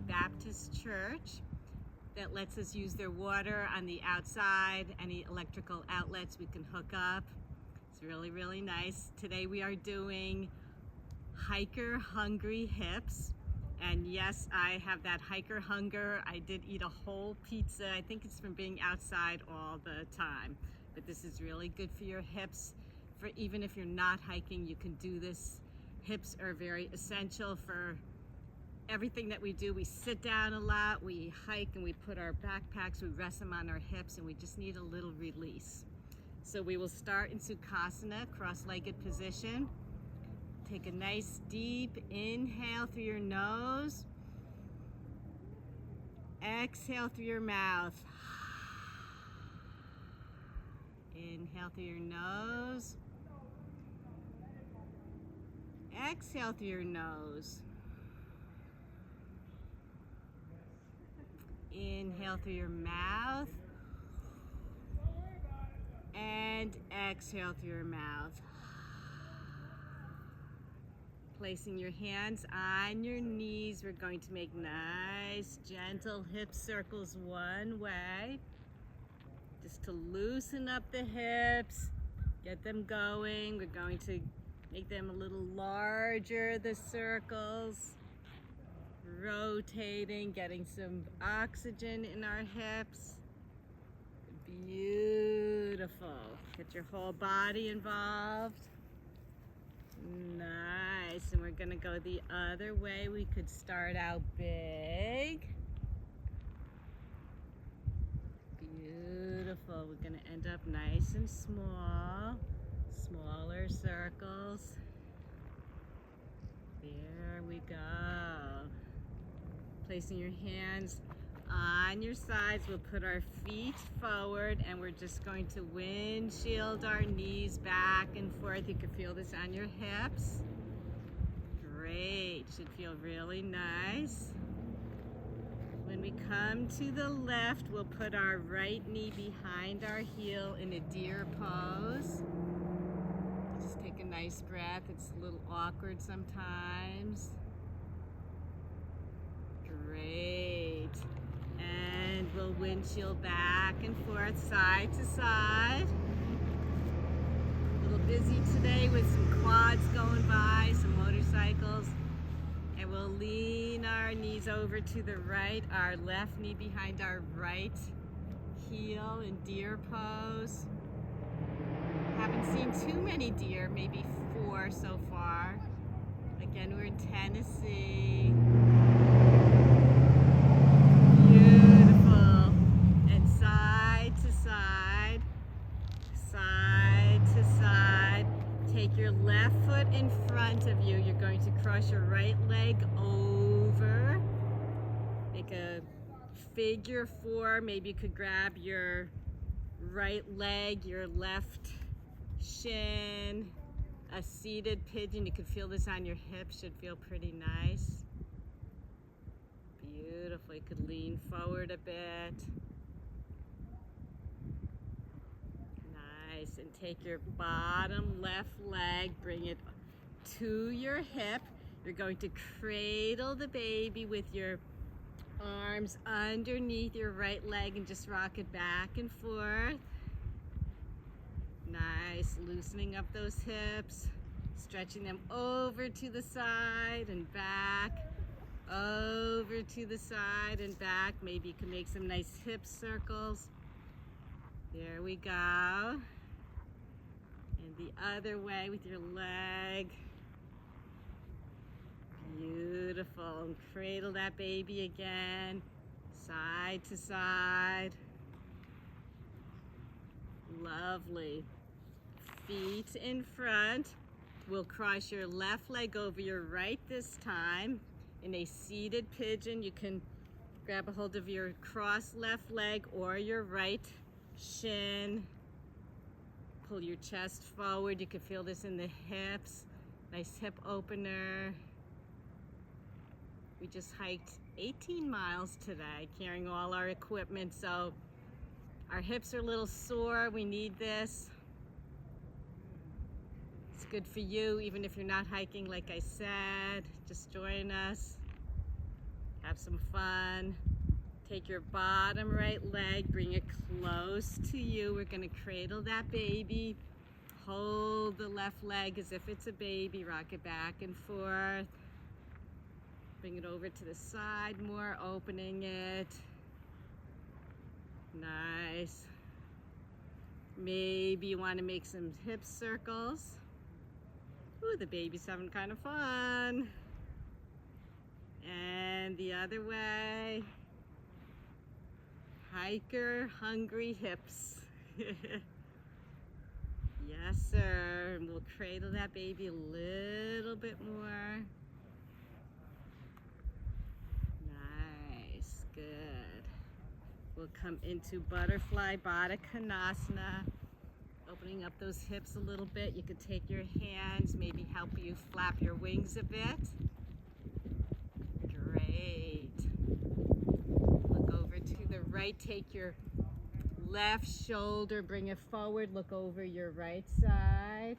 Baptist church that lets us use their water on the outside, any electrical outlets we can hook up. It's really, really nice. Today we are doing hiker hungry hips. And yes, I have that hiker hunger. I did eat a whole pizza. I think it's from being outside all the time. But this is really good for your hips. For even if you're not hiking, you can do this. Hips are very essential for everything that we do. We sit down a lot, we hike, and we put our backpacks, we rest them on our hips, and we just need a little release. So we will start in Sukhasana, cross-legged position. Take a nice deep inhale through your nose. Exhale through your mouth. Inhale through your nose. Exhale through your nose. Inhale through your mouth. And exhale through your mouth. Placing your hands on your knees, we're going to make nice, gentle hip circles one way. Just to loosen up the hips, get them going. We're going to make them a little larger, the circles. Rotating, getting some oxygen in our hips. Beautiful. Get your whole body involved. Nice, and we're gonna go the other way. We could start out big. Beautiful. We're gonna end up nice and small. Smaller circles. There we go. Placing your hands on your sides, we'll put our feet forward and we're just going to windshield our knees back and forth. You can feel this on your hips. Great, should feel really nice. When we come to the left, we'll put our right knee behind our heel in a deer pose. Just take a nice breath. It's a little awkward sometimes. Great. And we'll windshield back and forth, side to side. A little busy today with some quads going by, some motorcycles. And we'll lean our knees over to the right, our left knee behind our right heel in deer pose. Haven't seen too many deer, maybe 4 so far. Again, we're in Tennessee. Beautiful. And side to side, side to side. Take your left foot in front of you. You're going to cross your right leg over. Make a figure 4. Maybe you could grab your right leg, your left shin. A seated pigeon. You can feel this on your hips. Should feel pretty nice. Beautiful. You could lean forward a bit. Nice. And take your bottom left leg, bring it to your hip. You're going to cradle the baby with your arms underneath your right leg and just rock it back and forth. Nice. Loosening up those hips, stretching them over to the side and back. Over to the side and back. Maybe you can make some nice hip circles. There we go. And the other way with your leg. Beautiful. And cradle that baby again. Side to side. Lovely. Feet in front. We'll cross your left leg over your right this time. In a seated pigeon, you can grab a hold of your crossed left leg or your right shin. Pull your chest forward. You can feel this in the hips. Nice hip opener. We just hiked 18 miles today, carrying all our equipment, so our hips are a little sore. We need this. It's good for you, even if you're not hiking, like I said. Just join us. Have have some fun. Take your bottom right leg, bring it close to you. We're gonna cradle that baby. Hold the left leg as if it's a baby. Rock it back and forth. Bring it over to the side more, opening it. Nice. Maybe you want to make some hip circles. Ooh, the baby's having kind of fun. And the other way. Hiker, hungry hips. Yes, sir. And we'll cradle that baby a little bit more. Nice, good. We'll come into butterfly Baddha Konasana. Opening up those hips a little bit. You could take your hands, maybe help you flap your wings a bit. Great. Look over to the right. Take your left shoulder, bring it forward. Look over your right side.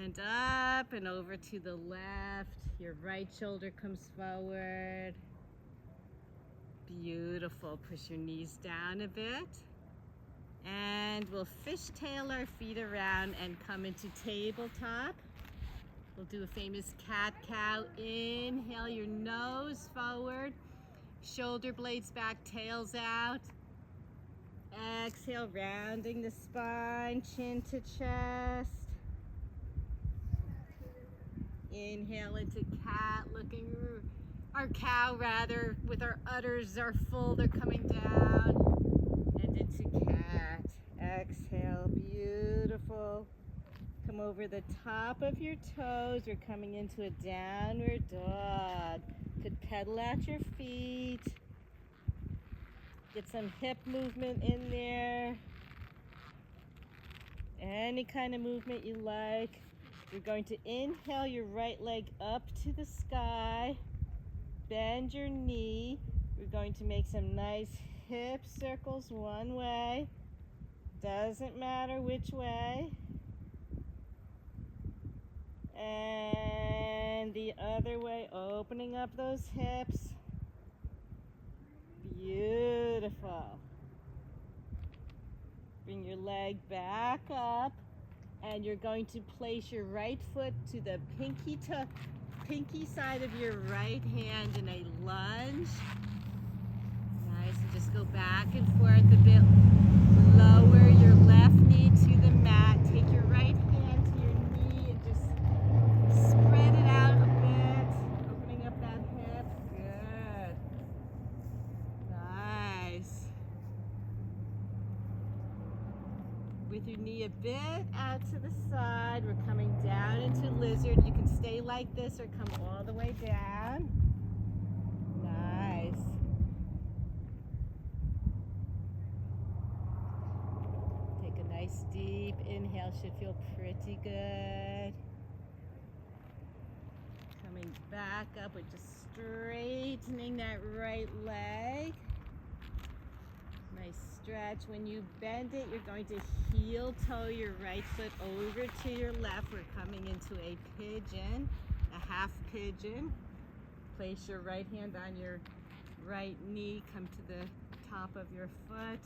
And up and over to the left. Your right shoulder comes forward. Beautiful. Push your knees down a bit. And we'll fishtail our feet around and come into tabletop. We'll do a famous cat-cow. Inhale your nose forward. Shoulder blades back, tails out. Exhale, rounding the spine, chin to chest. Inhale into cat, looking, our cow rather, with our udders are full, they're coming down. And into cat. Exhale, beautiful. Come over the top of your toes. We're coming into a downward dog. Could pedal out your feet. Get some hip movement in there. Any kind of movement you like. You're going to inhale your right leg up to the sky. Bend your knee. We're going to make some nice hip circles one way. Doesn't matter which way. And the other way, opening up those hips. Beautiful. Bring your leg back up, and you're going to place your right foot to the pinky side of your right hand in a lunge. Nice, and just go back and forth a bit. Lower your left knee to the mat. Take your right hand to your knee and just spread it out a bit, opening up that hip. Good. Nice. With your knee a bit out to the side, we're coming down into lizard. You can stay like this or come all the way down. Nice. Take a nice deep inhale, should feel pretty good. Coming back up, we're just straightening that right leg. Nice stretch. When you bend it, you're going to heel toe your right foot over to your left. We're coming into a pigeon, a half pigeon. Place your right hand on your right knee. Come to the top of your foot.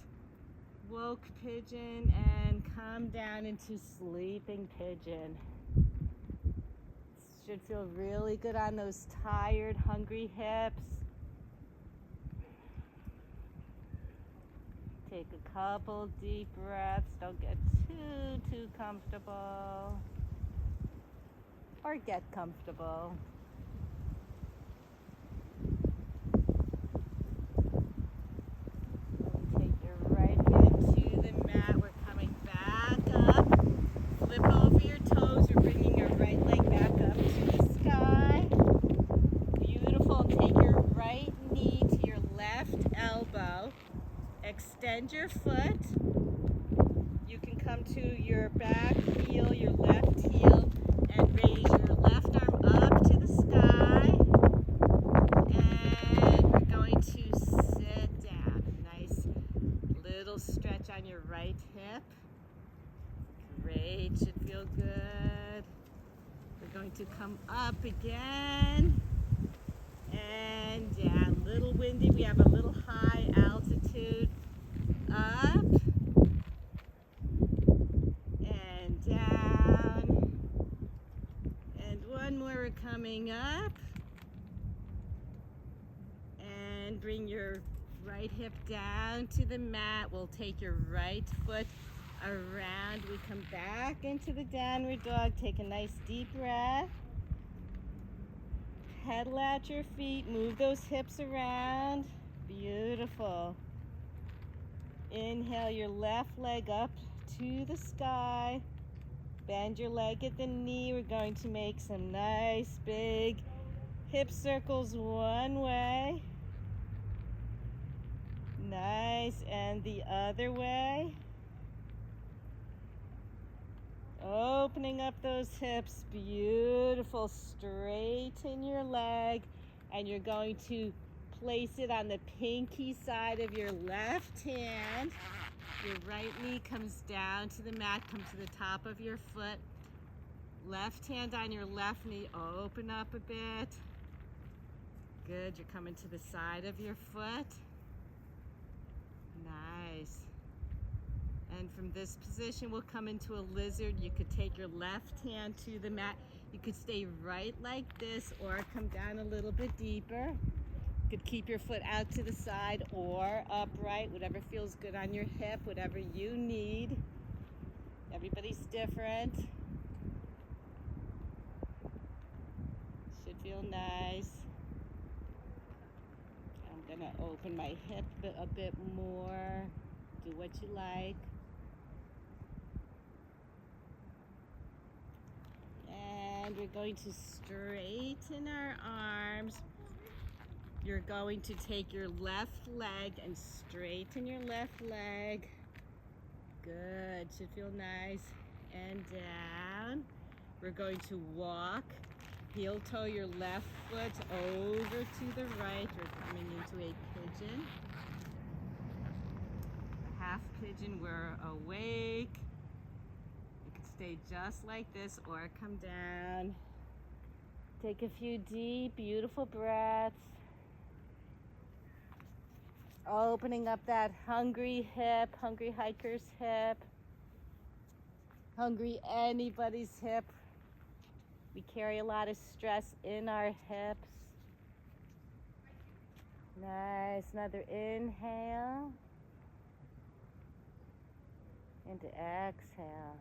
Woke pigeon and come down into sleeping pigeon. Should feel really good on those tired, hungry hips. Take a couple deep breaths. Don't get too comfortable. Or get comfortable. Take your right hand to the mat. We're coming back up. Flip over your toes. We're bringing your right leg back up to the sky. Beautiful. Take your right knee to your left elbow. Extend your foot. You can come to your back heel, your left heel, and raise your left arm up to the sky. And we're going to sit down. Nice little stretch on your right hip. Great, should feel good. We're going to come up again. And windy. We have a little high altitude. Up and down. And one more, we're coming up. And bring your right hip down to the mat. We'll take your right foot around. We come back into the downward dog. Take a nice deep breath. Pedal out your feet. Move those hips around. Beautiful. Inhale your left leg up to the sky. Bend your leg at the knee. We're going to make some nice big hip circles one way. Nice, and the other way. Opening up those hips, beautiful. Straighten your leg, and you're going to place it on the pinky side of your left hand. Your right knee comes down to the mat, come to the top of your foot. Left hand on your left knee, open up a bit. Good, you're coming to the side of your foot. Nice. And from this position, we'll come into a lizard. You could take your left hand to the mat. You could stay right like this or come down a little bit deeper. You could keep your foot out to the side or upright, whatever feels good on your hip, whatever you need. Everybody's different. Should feel nice. I'm gonna open my hip a bit more. Do what you like. And we're going to straighten our arms. You're going to take your left leg and straighten your left leg. Good, should feel nice. And down. We're going to walk. Heel toe your left foot over to the right. We're coming into a pigeon. A half pigeon, we're awake. You can stay just like this or come down. Take a few deep, beautiful breaths. Opening up that hungry hip, hungry hiker's hip. Hungry anybody's hip. We carry a lot of stress in our hips. Nice, another inhale. And exhale.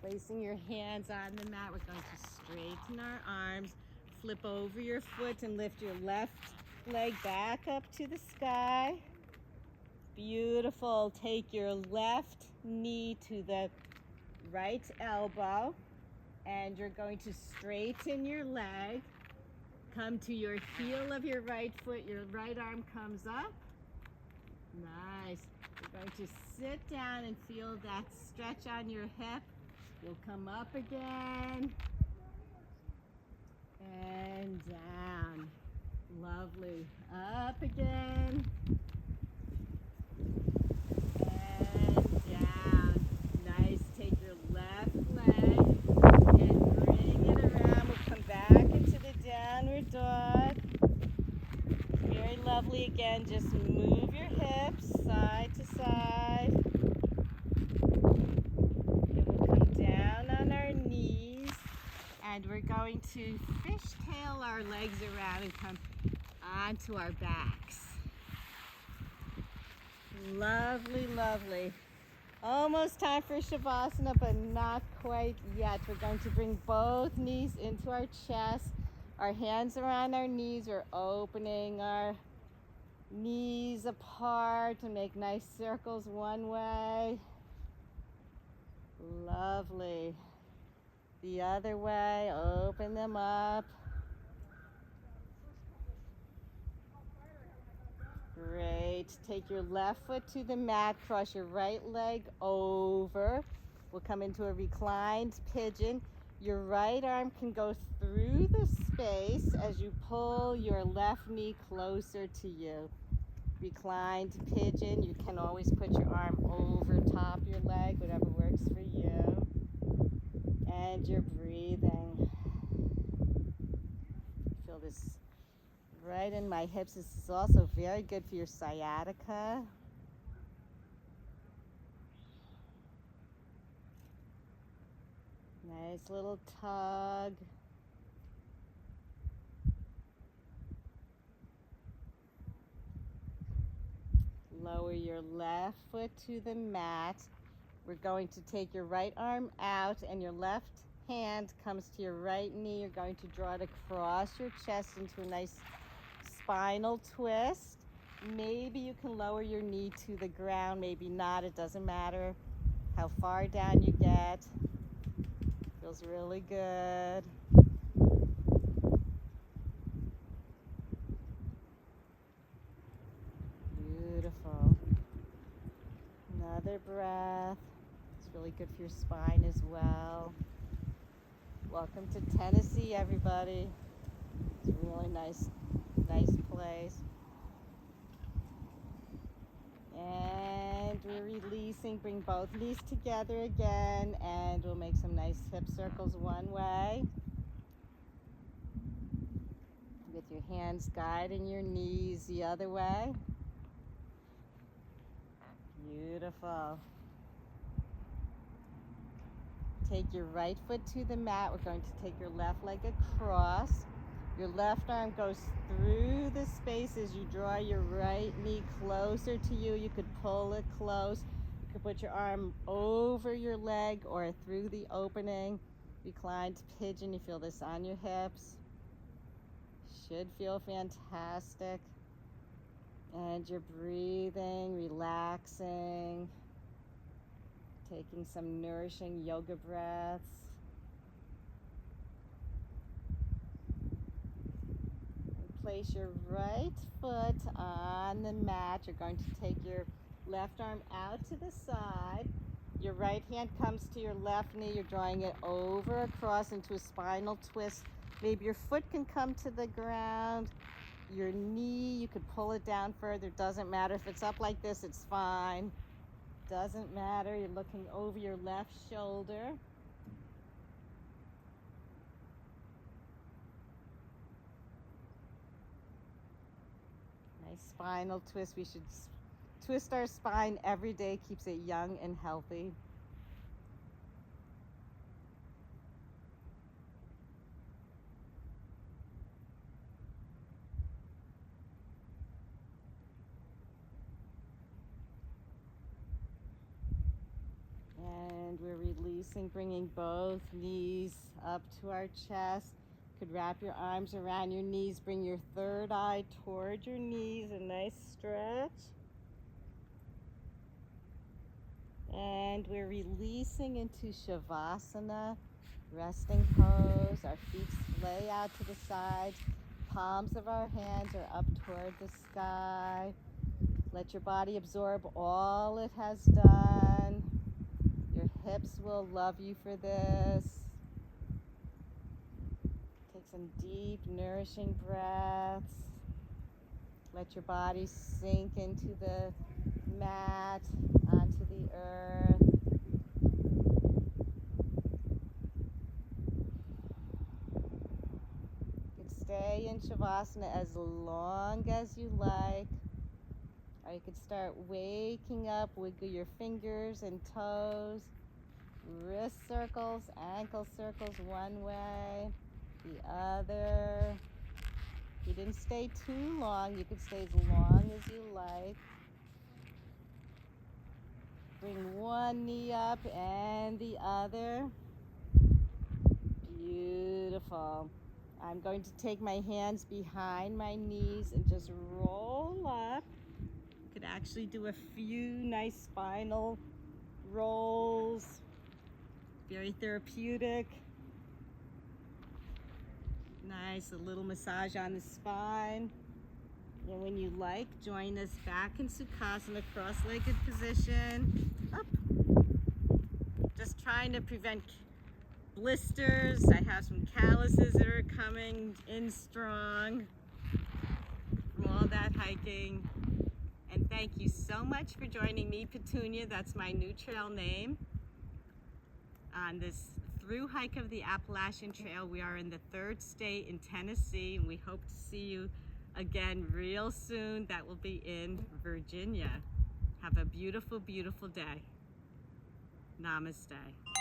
Placing your hands on the mat, we're going to straighten our arms. Flip over your foot and lift your left leg back up to the sky. Beautiful. Take your left knee to the right elbow, and you're going to straighten your leg. Come to your heel of your right foot. Your right arm comes up. Nice. You're going to sit down and feel that stretch on your hip. You'll come up again and down. Lovely. Up again and down. Nice. Take your left leg and bring it around. We'll come back into the downward dog. Very lovely. Again, just move your hips side to side. And we'll come down on our knees. And we're going to fishtail our legs around and come onto our backs. Lovely, lovely. Almost time for Shavasana, but not quite yet. We're going to bring both knees into our chest. Our hands are on our knees. We're opening our knees apart and make nice circles one way. Lovely. The other way, open them up. Great. Take your left foot to the mat, cross your right leg over. We'll come into a reclined pigeon. Your right arm can go through the space as you pull your left knee closer to you. Reclined pigeon. You can always put your arm over top your leg, whatever works for you. And you're breathing. Feel this right in my hips. This is also very good for your sciatica. Nice little tug. Lower your left foot to the mat. We're going to take your right arm out and your left hand comes to your right knee. You're going to draw it across your chest into a nice spinal twist. Maybe you can lower your knee to the ground, maybe not. It doesn't matter how far down you get. Feels really good. Beautiful. Another breath. It's really good for your spine as well. Welcome to Tennessee, everybody. It's a really nice place. And we're releasing. Bring both knees together again, and we'll make some nice hip circles one way. With your hands guiding your knees the other way. Beautiful. Take your right foot to the mat. We're going to take your left leg across. Your left arm goes through the space as you draw your right knee closer to you. You could pull it close. You could put your arm over your leg or through the opening. Reclined pigeon. You feel this on your hips. Should feel fantastic. And you're breathing, relaxing, taking some nourishing yoga breaths. Place your right foot on the mat. You're going to take your left arm out to the side. Your right hand comes to your left knee. You're drawing it over across into a spinal twist. Maybe your foot can come to the ground. Your knee, you could pull it down further. Doesn't matter if it's up like this, it's fine. Doesn't matter. You're looking over your left shoulder. Nice spinal twist. We should twist our spine every day. Keeps it young and healthy. And we're releasing, bringing both knees up to our chest. Could wrap your arms around your knees. Bring your third eye toward your knees. A nice stretch. And we're releasing into Shavasana, resting pose. Our feet splay out to the sides. Palms of our hands are up toward the sky. Let your body absorb all it has done. Your hips will love you for this. Take some deep, nourishing breaths. Let your body sink into the mat, onto the earth. You can stay in Shavasana as long as you like. Or you could start waking up, wiggle your fingers and toes, wrist circles, ankle circles one way, the other. If you didn't stay too long, you could stay as long as you like. Bring one knee up and the other. Beautiful. I'm going to take my hands behind my knees and just roll up. Could actually do a few nice spinal rolls. Very therapeutic. Nice, a little massage on the spine. And when you like, join us back in Sukhasana, cross-legged position. Up. Just trying to prevent blisters. I have some calluses that are coming in strong from all that hiking. And thank you so much for joining me, Petunia, that's my new trail name, on this through hike of the Appalachian Trail. We are in the third state in Tennessee, and we hope to see you again real soon. That will be in Virginia. Have a beautiful, beautiful day. Namaste.